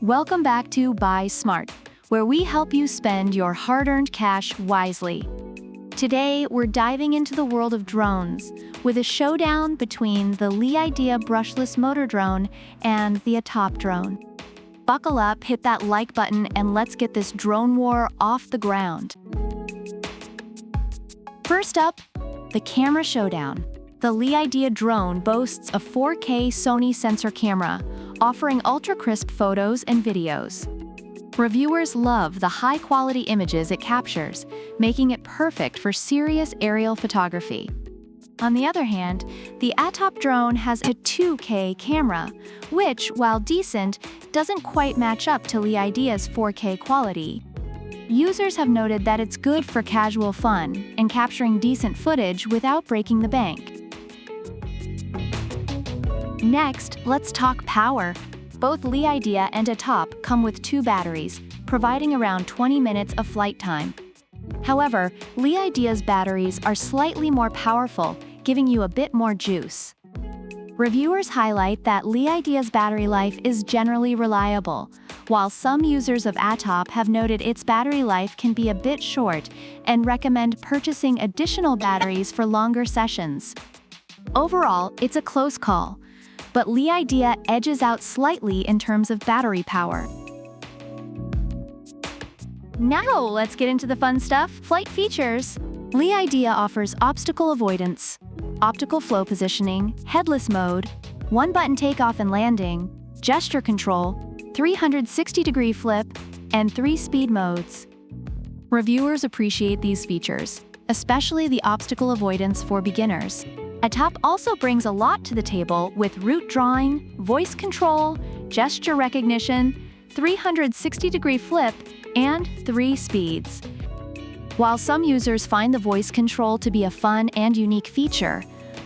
Welcome back to Buy Smart, where we help you spend your hard-earned cash wisely. Today, we're diving into the world of drones, with a showdown between the Idea brushless motor drone and the ATTOP drone. Buckle up, hit that like button, and let's get this drone war off the ground. First up, the camera showdown. The Idea drone boasts a 4K Sony sensor camera, offering ultra-crisp photos and videos. Reviewers love the high-quality images it captures, making it perfect for serious aerial photography. On the other hand, the ATTOP drone has a 2K camera, which, while decent, doesn't quite match up to Idea's 4K quality. Users have noted that it's good for casual fun and capturing decent footage without breaking the bank. Next, let's talk power. Both Idea and ATTOP come with 2 batteries, providing around 20 minutes of flight time. However, Idea's batteries are slightly more powerful, giving you a bit more juice. Reviewers highlight that Idea's battery life is generally reliable, while some users of ATTOP have noted its battery life can be a bit short and recommend purchasing additional batteries for longer sessions. Overall, it's a close call, but Idea edges out slightly in terms of battery power. Now let's get into the fun stuff, flight features. Idea offers obstacle avoidance, optical flow positioning, headless mode, 1-button takeoff and landing, gesture control, 360-degree flip, and 3 speed modes. Reviewers appreciate these features, especially the obstacle avoidance for beginners. ATTOP also brings a lot to the table with route drawing, voice control, gesture recognition, 360-degree flip, and 3 speeds. While some users find the voice control to be a fun and unique feature,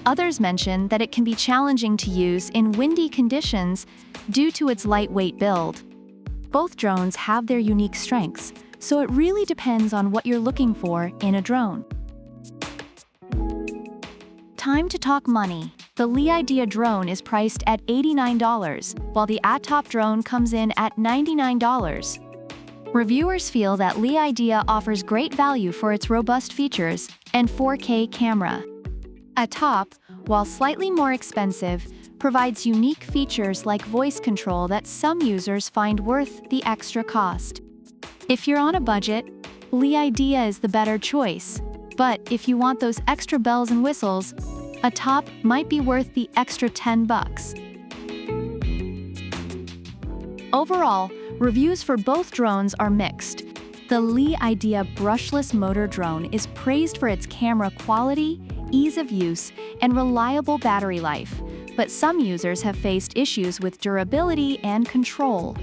others mention that it can be challenging to use in windy conditions due to its lightweight build. Both drones have their unique strengths, so it really depends on what you're looking for in a drone. Time to talk money. The Idea drone is priced at $89, while the ATTOP drone comes in at $99. Reviewers feel that Idea offers great value for its robust features and 4K camera. ATTOP, while slightly more expensive, provides unique features like voice control that some users find worth the extra cost. If you're on a budget, Idea is the better choice. But if you want those extra bells and whistles, ATTOP might be worth the extra $10. Overall, reviews for both drones are mixed. The Idea brushless motor drone is praised for its camera quality, ease of use, and reliable battery life, but some users have faced issues with durability and control.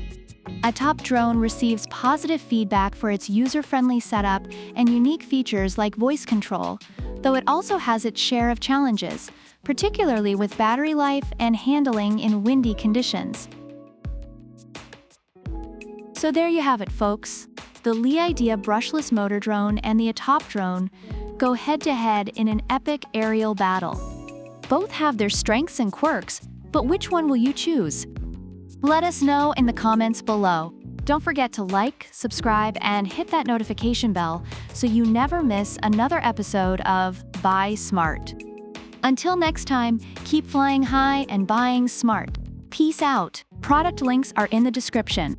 ATTOP drone receives positive feedback for its user-friendly setup and unique features like voice control, though it also has its share of challenges, particularly with battery life and handling in windy conditions. So there you have it, folks. The Idea brushless motor drone and the ATTOP drone go head-to-head in an epic aerial battle. Both have their strengths and quirks, but which one will you choose? Let us know in the comments below. Don't forget to like, subscribe, and hit that notification bell so you never miss another episode of Buy Smart. Until next time, keep flying high and buying smart. Peace out. Product links are in the description.